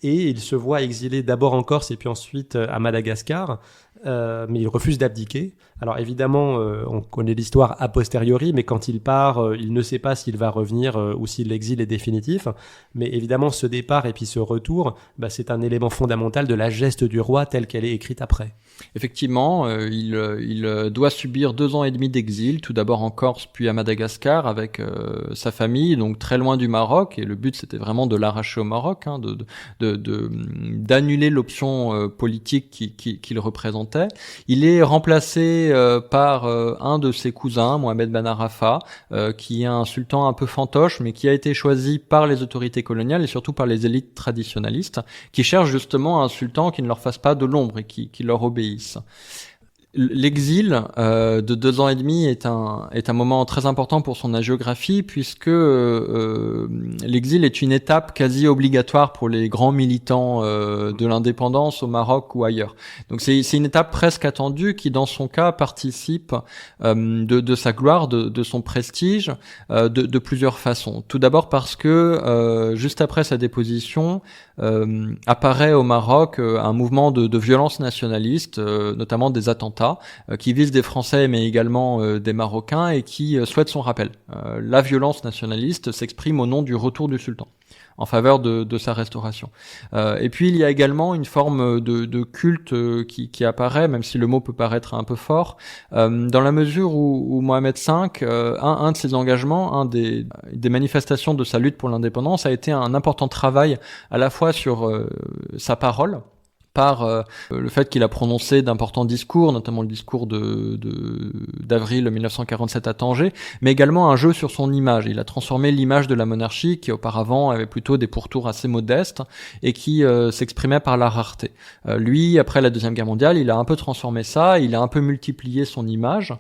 Et il se voit exilé d'abord en Corse et puis ensuite à Madagascar, mais il refuse d'abdiquer. Alors évidemment, on connaît l'histoire a posteriori, mais quand il part, il ne sait pas s'il va revenir ou si l'exil est définitif. Mais évidemment, ce départ et puis ce retour, c'est un élément fondamental de la geste du roi telle qu'elle est écrite après. Effectivement, il doit subir 2 ans et demi d'exil, tout d'abord en Corse, puis à Madagascar avec sa famille, donc très loin du Maroc. Et le but, c'était vraiment de l'arracher au Maroc, d'annuler l'option politique qu'il représentait. Il est remplacé par un de ses cousins, Mohamed Ben Arafa, qui est un sultan un peu fantoche, mais qui a été choisi par les autorités coloniales et surtout par les élites traditionnalistes, qui cherchent justement un sultan qui ne leur fasse pas de l'ombre et qui leur obéisse. L'exil de 2 ans et demi est un moment très important pour son hagiographie puisque l'exil est une étape quasi obligatoire pour les grands militants de l'indépendance au Maroc ou ailleurs. Donc c'est une étape presque attendue qui dans son cas participe de sa gloire, de son prestige de plusieurs façons. Tout d'abord parce que juste après sa déposition apparaît au Maroc un mouvement de violence nationaliste, notamment des attentats qui visent des Français mais également des Marocains et qui souhaitent son rappel. La violence nationaliste s'exprime au nom du retour du sultan en faveur de sa restauration. Et puis il y a également une forme de culte qui apparaît, même si le mot peut paraître un peu fort, dans la mesure où Mohamed V, un de ses engagements, des manifestations de sa lutte pour l'indépendance a été un important travail à la fois sur sa parole, par le fait qu'il a prononcé d'importants discours, notamment le discours d'avril 1947 à Tanger, mais également un jeu sur son image. Il a transformé l'image de la monarchie qui auparavant avait plutôt des pourtours assez modestes et qui s'exprimait par la rareté. Lui, après la Deuxième Guerre mondiale, il a un peu transformé ça, il a un peu multiplié son image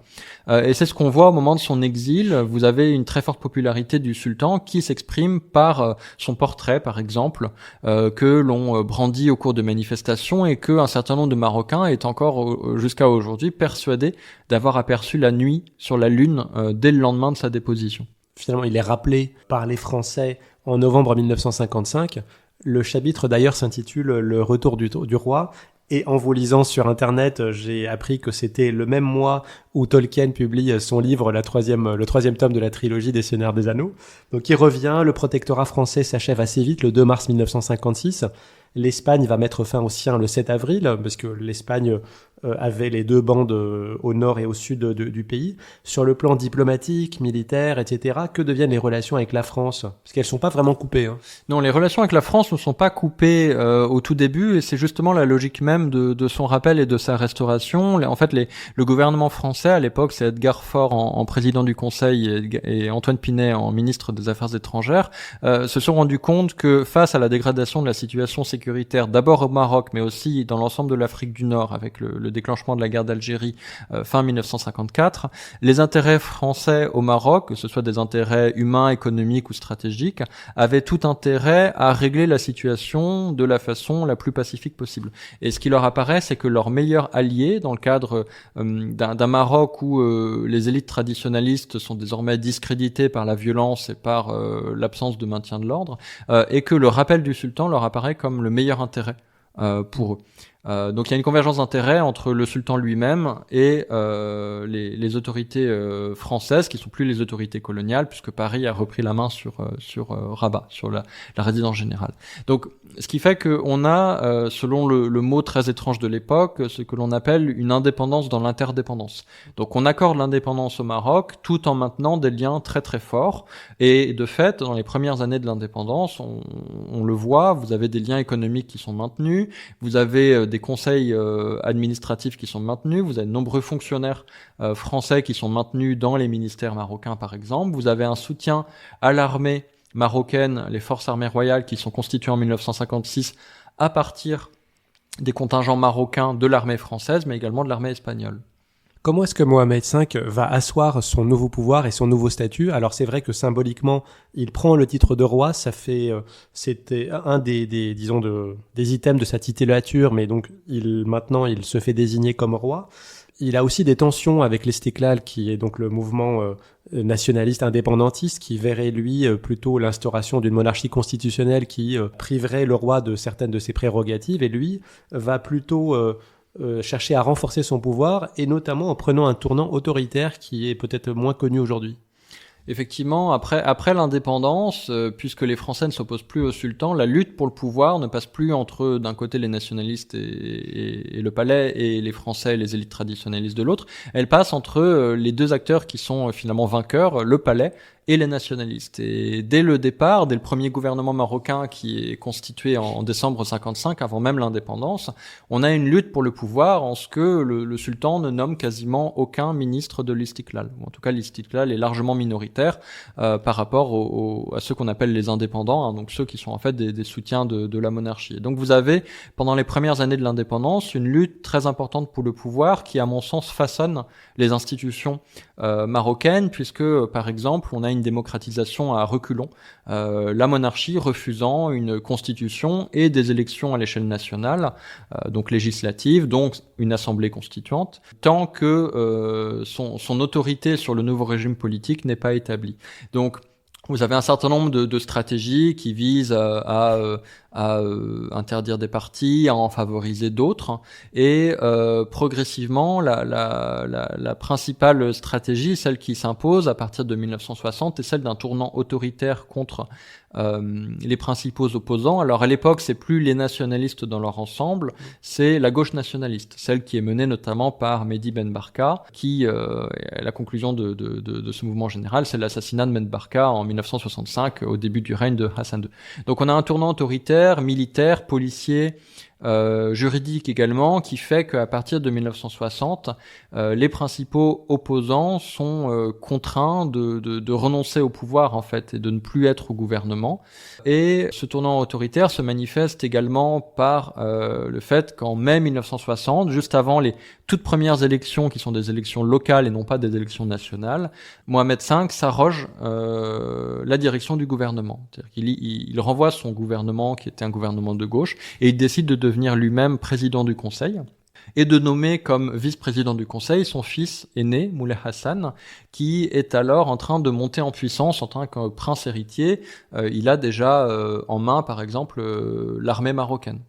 et c'est ce qu'on voit au moment de son exil. Vous avez une très forte popularité du sultan qui s'exprime par son portrait, par exemple, que l'on brandit au cours de manifestations et qu'un certain nombre de Marocains est encore jusqu'à aujourd'hui persuadés d'avoir aperçu la nuit sur la lune dès le lendemain de sa déposition. Finalement, il est rappelé par les Français en novembre 1955. Le chapitre d'ailleurs s'intitule « Le retour du roi ». Et en vous lisant sur Internet, j'ai appris que c'était le même mois où Tolkien publie son livre, le troisième tome de la trilogie des Seigneurs des Anneaux. Donc il revient, le protectorat français s'achève assez vite, le 2 mars 1956. L'Espagne va mettre fin au sien le 7 avril, parce que l'Espagne avait les 2 bandes au nord et au sud du pays. Sur le plan diplomatique, militaire, etc., que deviennent les relations avec la France ? Parce qu'elles sont pas vraiment coupées. Non, les relations avec la France ne sont pas coupées au tout début, et c'est justement la logique même de son rappel et de sa restauration. En fait, le gouvernement français, à l'époque, c'est Edgar Faure en président du Conseil et Antoine Pinay en ministre des Affaires étrangères, se sont rendus compte que face à la dégradation de la situation sécuritaire, d'abord au Maroc, mais aussi dans l'ensemble de l'Afrique du Nord, avec le déclenchement de la guerre d'Algérie fin 1954, les intérêts français au Maroc, que ce soit des intérêts humains, économiques ou stratégiques, avaient tout intérêt à régler la situation de la façon la plus pacifique possible. Et ce qui leur apparaît, c'est que leur meilleur allié, dans le cadre d'un Maroc où les élites traditionnalistes sont désormais discréditées par la violence et par l'absence de maintien de l'ordre, et que le rappel du sultan leur apparaît comme le meilleur intérêt pour eux. Donc il y a une convergence d'intérêts entre le sultan lui-même et les autorités françaises, qui sont plus les autorités coloniales, puisque Paris a repris la main sur Rabat, sur la résidence générale. Donc ce qui fait qu'on a, selon le mot très étrange de l'époque, ce que l'on appelle une indépendance dans l'interdépendance. Donc on accorde l'indépendance au Maroc tout en maintenant des liens très très forts. Et de fait, dans les premières années de l'indépendance, on le voit, vous avez des liens économiques qui sont maintenus, vous avez des conseils administratifs qui sont maintenus, vous avez de nombreux fonctionnaires français qui sont maintenus dans les ministères marocains par exemple, vous avez un soutien à l'armée marocaine, les forces armées royales qui sont constituées en 1956 à partir des contingents marocains de l'armée française mais également de l'armée espagnole. Comment est-ce que Mohamed V va asseoir son nouveau pouvoir et son nouveau statut? Alors c'est vrai que symboliquement, il prend le titre de roi, c'était un des items de sa titulature, mais donc maintenant il se fait désigner comme roi. Il a aussi des tensions avec l'Istiqlal, qui est donc le mouvement nationaliste indépendantiste, qui verrait lui plutôt l'instauration d'une monarchie constitutionnelle qui priverait le roi de certaines de ses prérogatives, et lui va plutôt chercher à renforcer son pouvoir, et notamment en prenant un tournant autoritaire qui est peut-être moins connu aujourd'hui. Effectivement, après l'indépendance, puisque les Français ne s'opposent plus au sultan, la lutte pour le pouvoir ne passe plus entre, d'un côté, les nationalistes et le palais, et les Français et les élites traditionnalistes de l'autre. Elle passe entre les deux acteurs qui sont finalement vainqueurs, le palais et les nationalistes. Et dès le départ, dès le premier gouvernement marocain qui est constitué en décembre 55, avant même l'indépendance, on a une lutte pour le pouvoir en ce que le sultan ne nomme quasiment aucun ministre de l'Istiqlal. En tout cas, l'Istiqlal est largement minoritaire par rapport à ceux qu'on appelle les indépendants, donc ceux qui sont en fait des soutiens de la monarchie. Et donc vous avez, pendant les premières années de l'indépendance, une lutte très importante pour le pouvoir qui, à mon sens, façonne les institutions marocaines, puisque, par exemple, on a une démocratisation à reculons, la monarchie refusant une constitution et des élections à l'échelle nationale, donc législatives, donc une assemblée constituante, tant que son autorité sur le nouveau régime politique n'est pas établie. Donc vous avez un certain nombre de stratégies qui visent à interdire des partis, à en favoriser d'autres, et progressivement la principale stratégie, celle qui s'impose à partir de 1960, est celle d'un tournant autoritaire contre les principaux opposants. Alors à l'époque, c'est plus les nationalistes dans leur ensemble, c'est la gauche nationaliste, celle qui est menée notamment par Mehdi Ben Barka, qui la conclusion de ce mouvement général, c'est l'assassinat de Ben Barka en 1965, au début du règne de Hassan II. Donc on a un tournant autoritaire, militaire, policier, juridique également, qui fait qu'à partir de 1960, les principaux opposants sont contraints de renoncer au pouvoir en fait et de ne plus être au gouvernement. Et ce tournant autoritaire se manifeste également par le fait qu'en mai 1960, juste avant les toutes premières élections qui sont des élections locales et non pas des élections nationales, Mohamed V s'arroge la direction du gouvernement. C'est-à-dire qu'il renvoie son gouvernement qui était un gouvernement de gauche et il décide de devenir lui-même président du Conseil et de nommer comme vice-président du Conseil son fils aîné, Moulay Hassan, qui est alors en train de monter en puissance en tant que prince héritier. Il a déjà en main, par exemple, l'armée marocaine.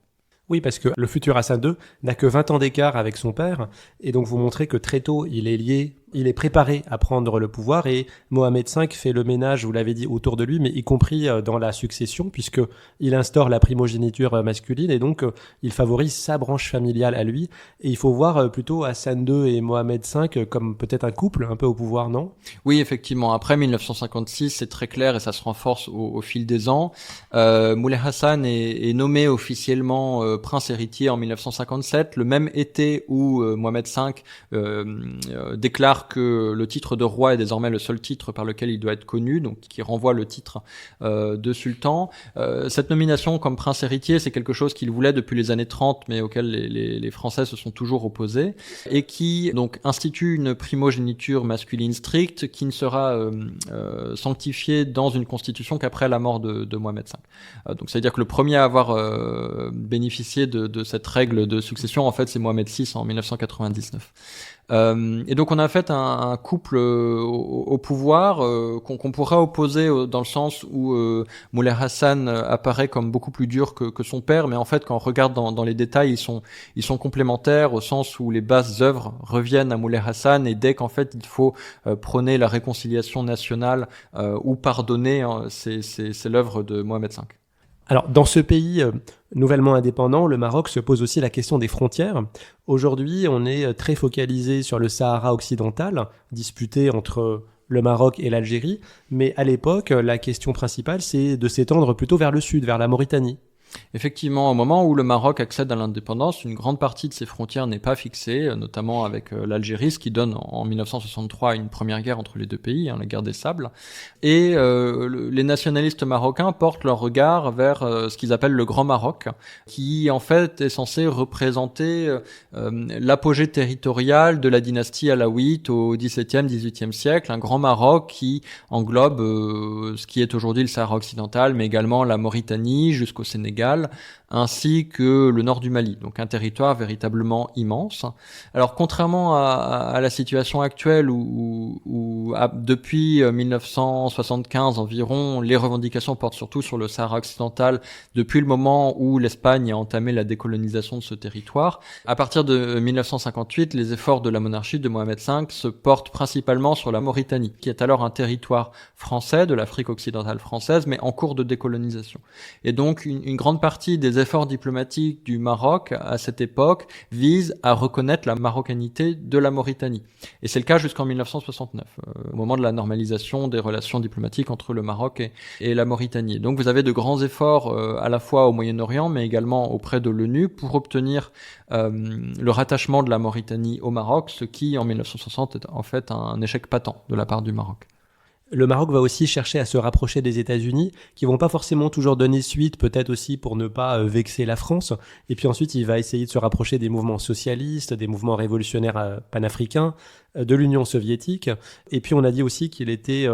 Oui, parce que le futur Hassan II n'a que 20 ans d'écart avec son père, et donc vous montrez que très tôt, il est préparé à prendre le pouvoir, et Mohamed V fait le ménage, vous l'avez dit, autour de lui, mais y compris dans la succession, puisqu'il instaure la primogéniture masculine, et donc il favorise sa branche familiale à lui, et il faut voir plutôt Hassan II et Mohamed V comme peut-être un couple un peu au pouvoir, non? Oui, effectivement. Après 1956, c'est très clair, et ça se renforce au fil des ans. Moulay Hassan est nommé officiellement prince héritier en 1957, le même été où Mohamed V déclare que le titre de roi est désormais le seul titre par lequel il doit être connu, donc qui renvoie le titre de sultan. Cette nomination comme prince héritier, c'est quelque chose qu'il voulait depuis les années 30, mais auquel les Français se sont toujours opposés, et qui donc institue une primogéniture masculine stricte qui ne sera sanctifiée dans une constitution qu'après la mort de Mohamed V. Donc c'est-à-dire que le premier à avoir bénéficié de cette règle de succession, en fait, c'est Mohamed VI en 1999. Et donc on a fait un couple au pouvoir qu'on pourrait opposer dans le sens où Moulay Hassan apparaît comme beaucoup plus dur que son père, mais en fait quand on regarde dans les détails, ils sont complémentaires au sens où les bases œuvres reviennent à Moulay Hassan, et dès qu'en fait il faut prôner la réconciliation nationale ou pardonner, c'est l'œuvre de Mohamed V. Alors, dans ce pays nouvellement indépendant, le Maroc se pose aussi la question des frontières. Aujourd'hui, on est très focalisé sur le Sahara occidental, disputé entre le Maroc et l'Algérie, mais à l'époque, la question principale, c'est de s'étendre plutôt vers le sud, vers la Mauritanie. Effectivement, au moment où le Maroc accède à l'indépendance, une grande partie de ses frontières n'est pas fixée, notamment avec l'Algérie, ce qui donne en 1963 une première guerre entre les deux pays, la guerre des Sables. Et les nationalistes marocains portent leur regard vers ce qu'ils appellent le Grand Maroc, qui en fait est censé représenter l'apogée territoriale de la dynastie alaouite au XVIIe, XVIIIe siècle, un Grand Maroc qui englobe ce qui est aujourd'hui le Sahara occidental, mais également la Mauritanie jusqu'au Sénégal, ainsi que le nord du Mali, donc un territoire véritablement immense. Alors contrairement à la situation actuelle où depuis 1975 environ, les revendications portent surtout sur le Sahara occidental depuis le moment où l'Espagne a entamé la décolonisation de ce territoire. À partir de 1958, les efforts de la monarchie de Mohamed V se portent principalement sur la Mauritanie, qui est alors un territoire français de l'Afrique occidentale française, mais en cours de décolonisation. Et donc une grande partie des efforts diplomatiques du Maroc à cette époque visent à reconnaître la marocanité de la Mauritanie. Et c'est le cas jusqu'en 1969, au moment de la normalisation des relations diplomatiques entre le Maroc et la Mauritanie. Donc vous avez de grands efforts à la fois au Moyen-Orient, mais également auprès de l'ONU pour obtenir le rattachement de la Mauritanie au Maroc, ce qui en 1960 est en fait un échec patent de la part du Maroc. Le Maroc va aussi chercher à se rapprocher des États-Unis, qui vont pas forcément toujours donner suite, peut-être aussi pour ne pas vexer la France. Et puis ensuite, il va essayer de se rapprocher des mouvements socialistes, des mouvements révolutionnaires panafricains, de l'Union soviétique. Et puis on a dit aussi qu'il était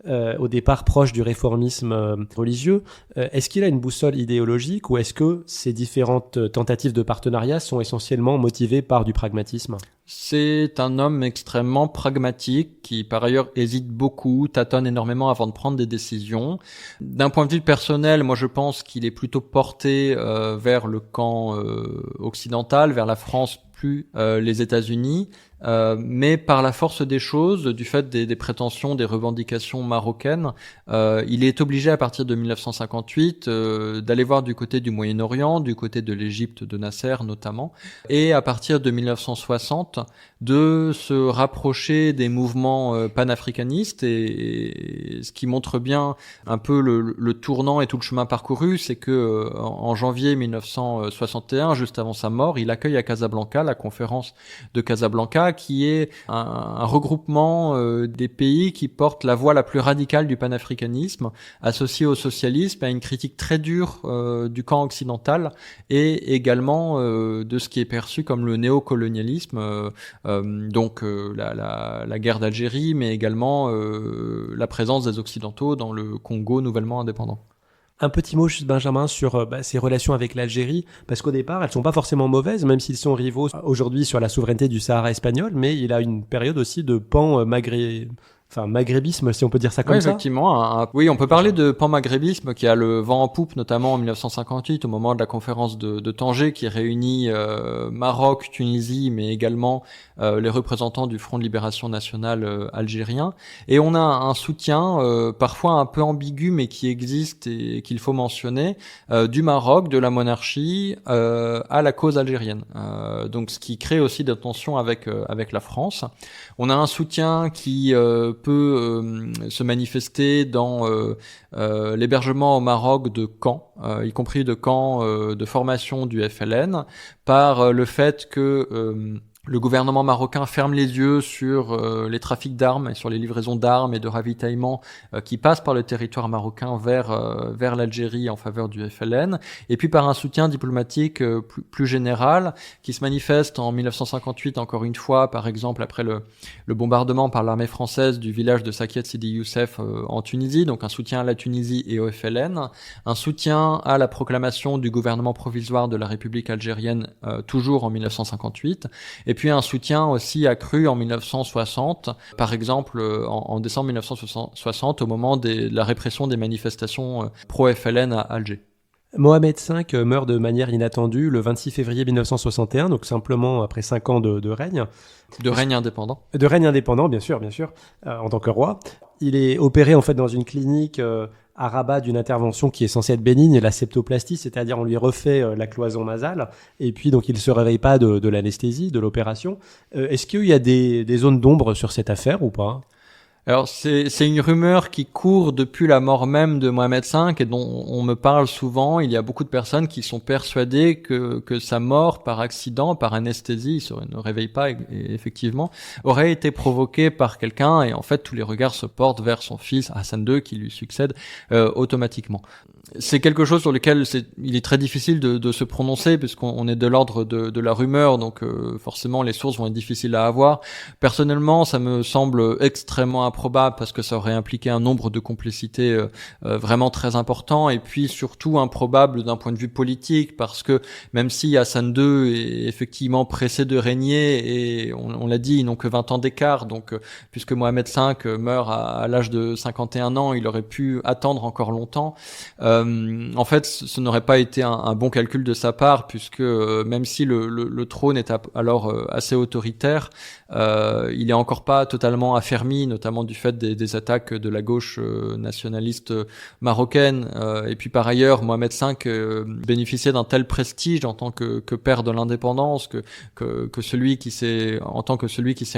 au départ proche du réformisme religieux. Est-ce qu'il a une boussole idéologique, ou est-ce que ces différentes tentatives de partenariat sont essentiellement motivées par du pragmatisme ? C'est un homme extrêmement pragmatique qui, par ailleurs, hésite beaucoup, tâtonne énormément avant de prendre des décisions. D'un point de vue personnel, moi je pense qu'il est plutôt porté vers le camp occidental, vers la France plus les États-Unis. Mais par la force des choses, du fait des prétentions, des revendications marocaines, il est obligé à partir de 1958 d'aller voir du côté du Moyen-Orient, du côté de l'Égypte de Nasser notamment, et à partir de 1960 de se rapprocher des mouvements panafricanistes, et ce qui montre bien un peu le tournant et tout le chemin parcouru, c'est que en janvier 1961, juste avant sa mort, il accueille à Casablanca la conférence de Casablanca, qui est un regroupement des pays qui portent la voie la plus radicale du panafricanisme, associé au socialisme, à une critique très dure du camp occidental, et également de ce qui est perçu comme le néocolonialisme, donc la guerre d'Algérie, mais également la présence des Occidentaux dans le Congo nouvellement indépendant. Un petit mot, juste Benjamin, sur ses relations avec l'Algérie, parce qu'au départ, elles sont pas forcément mauvaises, même s'ils sont rivaux aujourd'hui sur la souveraineté du Sahara espagnol, mais il a une période aussi de maghrébisme, si on peut dire ça comme ça. Effectivement. Oui, on peut parler de pan-maghrébisme qui a le vent en poupe, notamment en 1958, au moment de la conférence de Tanger, qui réunit Maroc, Tunisie, mais également les représentants du Front de Libération Nationale algérien. Et on a un soutien parfois un peu ambigu, mais qui existe et qu'il faut mentionner, du Maroc, de la monarchie, à la cause algérienne. Donc ce qui crée aussi des tensions avec la France. On a un soutien qui peut se manifester dans l'hébergement au Maroc de camps, y compris de camps de formation du FLN, par le fait que le gouvernement marocain ferme les yeux sur les trafics d'armes et sur les livraisons d'armes et de ravitaillement qui passent par le territoire marocain vers l'Algérie en faveur du FLN, et puis par un soutien diplomatique plus général qui se manifeste en 1958 encore une fois, par exemple après le bombardement par l'armée française du village de Sakiet Sidi Youssef en Tunisie, donc un soutien à la Tunisie et au FLN, un soutien à la proclamation du gouvernement provisoire de la République algérienne toujours en 1958, et puis un soutien aussi accru en 1960, par exemple en décembre 1960 au moment de la répression des manifestations pro-FLN à Alger. Mohamed V meurt de manière inattendue le 26 février 1961, donc simplement après 5 ans de règne. De règne indépendant. De règne indépendant, bien sûr, en tant que roi. Il est opéré en fait dans une clinique à Rabat d'une intervention qui est censée être bénigne, la septoplastie, c'est-à-dire on lui refait la cloison nasale, et puis donc il ne se réveille pas de l'anesthésie, de l'opération. Est-ce qu'il y a des zones d'ombre sur cette affaire ou pas ? Alors c'est une rumeur qui court depuis la mort même de Mohamed V et dont on me parle souvent. Il y a beaucoup de personnes qui sont persuadées que sa mort par accident, par anesthésie, il ne réveille pas et effectivement, aurait été provoquée par quelqu'un et en fait tous les regards se portent vers son fils Hassan II qui lui succède automatiquement. C'est quelque chose sur lequel il est très difficile de se prononcer puisqu'on est de l'ordre de la rumeur, donc forcément les sources vont être difficiles à avoir. Personnellement, ça me semble extrêmement improbable parce que ça aurait impliqué un nombre de complicités vraiment très important et puis surtout improbable d'un point de vue politique parce que même si Hassan II est effectivement pressé de régner et on l'a dit, ils n'ont que 20 ans d'écart, donc puisque Mohamed V meurt à l'âge de 51 ans, il aurait pu attendre encore longtemps. En fait, ce n'aurait pas été un bon calcul de sa part, puisque même si le trône est alors assez autoritaire, il est encore pas totalement affermi, notamment du fait des attaques de la gauche nationaliste marocaine. Et puis par ailleurs, Mohamed V bénéficiait d'un tel prestige en tant que père de l'indépendance, que celui qui s'est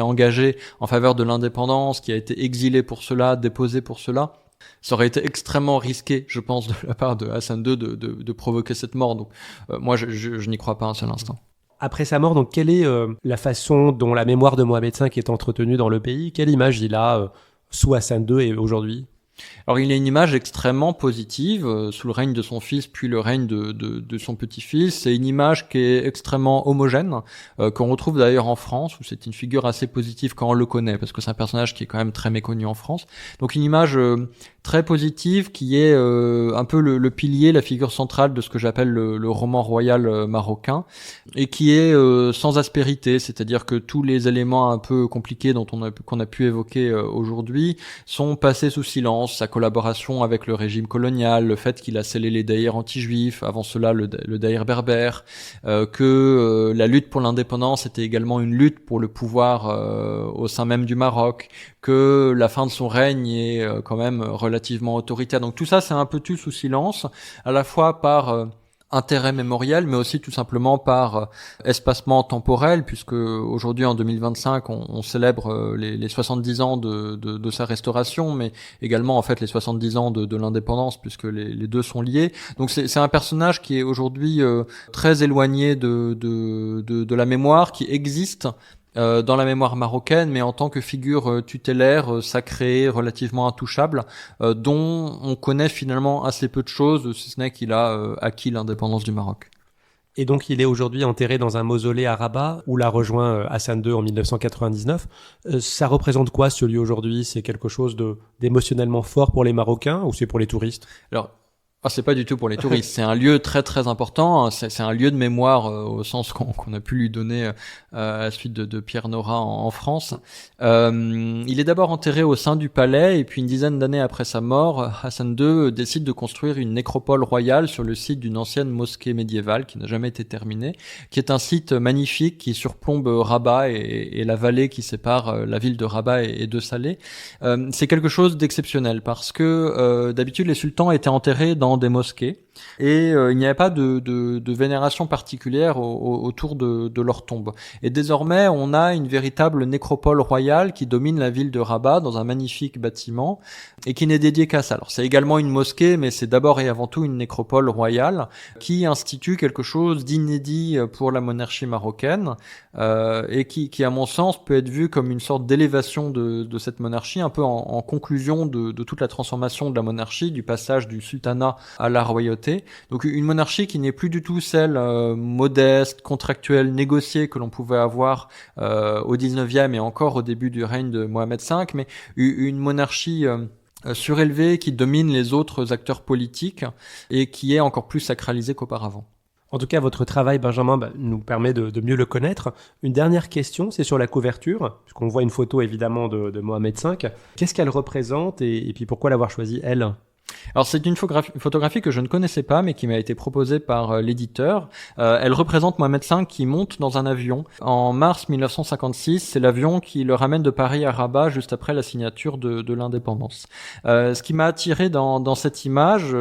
engagé en faveur de l'indépendance, qui a été exilé pour cela, déposé pour cela. Ça aurait été extrêmement risqué, je pense, de la part de Hassan II de provoquer cette mort. Donc, moi, je n'y crois pas un seul instant. Après sa mort, donc, quelle est la façon dont la mémoire de Mohamed V est entretenue dans le pays ? Quelle image il a sous Hassan II et aujourd'hui ? Alors il a une image extrêmement positive sous le règne de son fils puis le règne de son petit-fils. C'est une image qui est extrêmement homogène, qu'on retrouve d'ailleurs en France où c'est une figure assez positive quand on le connaît parce que c'est un personnage qui est quand même très méconnu en France. Donc une image très positive qui est un peu le pilier, la figure centrale de ce que j'appelle le roman royal marocain et qui est sans aspérité, c'est-à-dire que tous les éléments un peu compliqués qu'on a pu évoquer aujourd'hui sont passés sous silence. Sa collaboration avec le régime colonial, le fait qu'il a scellé les daïrs anti-juifs, avant cela le daïr berbère, que la lutte pour l'indépendance était également une lutte pour le pouvoir au sein même du Maroc, que la fin de son règne est quand même relativement autoritaire. Donc tout ça, c'est un peu tout sous silence, à la fois par intérêt mémoriel, mais aussi tout simplement par espacement temporel, puisque aujourd'hui en 2025 on célèbre les 70 ans de sa restauration, mais également en fait les 70 ans de l'indépendance, puisque les deux sont liés. Donc c'est un personnage qui est aujourd'hui très éloigné de la mémoire, qui existe dans la mémoire marocaine, mais en tant que figure tutélaire, sacrée, relativement intouchable, dont on connaît finalement assez peu de choses, si ce n'est qu'il a acquis l'indépendance du Maroc. Et donc il est aujourd'hui enterré dans un mausolée à Rabat, où l'a rejoint Hassan II en 1999. Ça représente quoi ce lieu aujourd'hui ? C'est quelque chose d'émotionnellement fort pour les Marocains ou c'est pour les touristes ? Alors, c'est pas du tout pour les touristes. C'est un lieu très très important. C'est un lieu de mémoire au sens qu'on a pu lui donner à la suite de Pierre Nora en France. Il est d'abord enterré au sein du palais et puis une dizaine d'années après sa mort, Hassan II décide de construire une nécropole royale sur le site d'une ancienne mosquée médiévale qui n'a jamais été terminée, qui est un site magnifique qui surplombe Rabat et la vallée qui sépare la ville de Rabat et de Salé. C'est quelque chose d'exceptionnel parce que d'habitude les sultans étaient enterrés dans des mosquées et il n'y avait pas de vénération particulière autour de leur tombe. Et désormais, on a une véritable nécropole royale qui domine la ville de Rabat dans un magnifique bâtiment et qui n'est dédié qu'à ça. Alors c'est également une mosquée, mais c'est d'abord et avant tout une nécropole royale qui institue quelque chose d'inédit pour la monarchie marocaine et qui, à mon sens, peut être vu comme une sorte d'élévation de cette monarchie, un peu en conclusion de toute la transformation de la monarchie, du passage du sultanat à la royauté. Donc une monarchie qui n'est plus du tout celle modeste, contractuelle, négociée que l'on pouvait avoir au 19e et encore au début du règne de Mohamed V, mais une monarchie surélevée qui domine les autres acteurs politiques et qui est encore plus sacralisée qu'auparavant. En tout cas, votre travail, Benjamin, nous permet de mieux le connaître. Une dernière question, c'est sur la couverture, puisqu'on voit une photo évidemment de Mohamed V. Qu'est-ce qu'elle représente et puis pourquoi l'avoir choisie, elle ? Alors c'est une photographie que je ne connaissais pas mais qui m'a été proposée par l'éditeur. Elle représente Mohamed V qui monte dans un avion. En mars 1956, c'est l'avion qui le ramène de Paris à Rabat juste après la signature de l'indépendance. Ce qui m'a attiré dans cette image,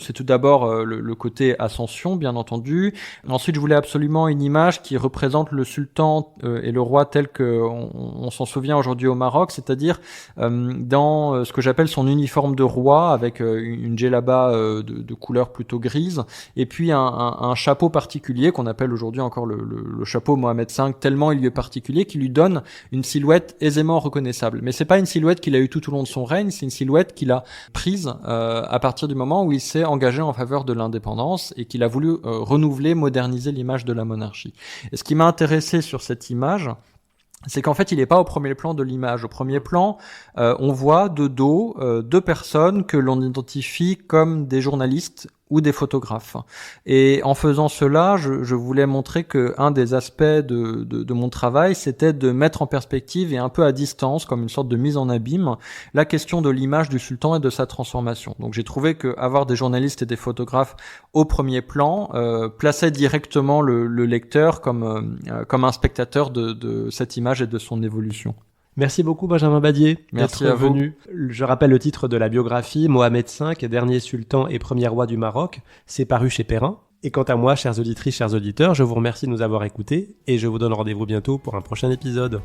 c'est tout d'abord le côté ascension bien entendu. Ensuite je voulais absolument une image qui représente le sultan et le roi tel qu'on s'en souvient aujourd'hui au Maroc, c'est-à-dire dans ce que j'appelle son uniforme de roi avec une djellaba de couleur plutôt grise et puis un chapeau particulier qu'on appelle aujourd'hui encore le chapeau Mohamed V, tellement il lui est particulier, qui lui donne une silhouette aisément reconnaissable. Mais c'est pas une silhouette qu'il a eue tout au long de son règne, c'est une silhouette qu'il a prise à partir du moment où il s'est engagé en faveur de l'indépendance et qu'il a voulu renouveler, moderniser l'image de la monarchie. Et ce qui m'a intéressé sur cette image, c'est qu'en fait, il n'est pas au premier plan de l'image. Au premier plan, on voit de dos deux personnes que l'on identifie comme des journalistes ou des photographes. Et en faisant cela, je voulais montrer que un des aspects de mon travail, c'était de mettre en perspective et un peu à distance, comme une sorte de mise en abîme, la question de l'image du sultan et de sa transformation. Donc j'ai trouvé que avoir des journalistes et des photographes au premier plan plaçait directement le lecteur comme un spectateur de cette image et de son évolution. Merci beaucoup Benjamin Badier Merci d'être à vous. venu. Je rappelle le titre de la biographie, Mohamed V, dernier sultan et premier roi du Maroc. C'est paru chez Perrin. Et quant à moi, chères auditrices, chers auditeurs, je vous remercie de nous avoir écoutés et je vous donne rendez-vous bientôt pour un prochain épisode.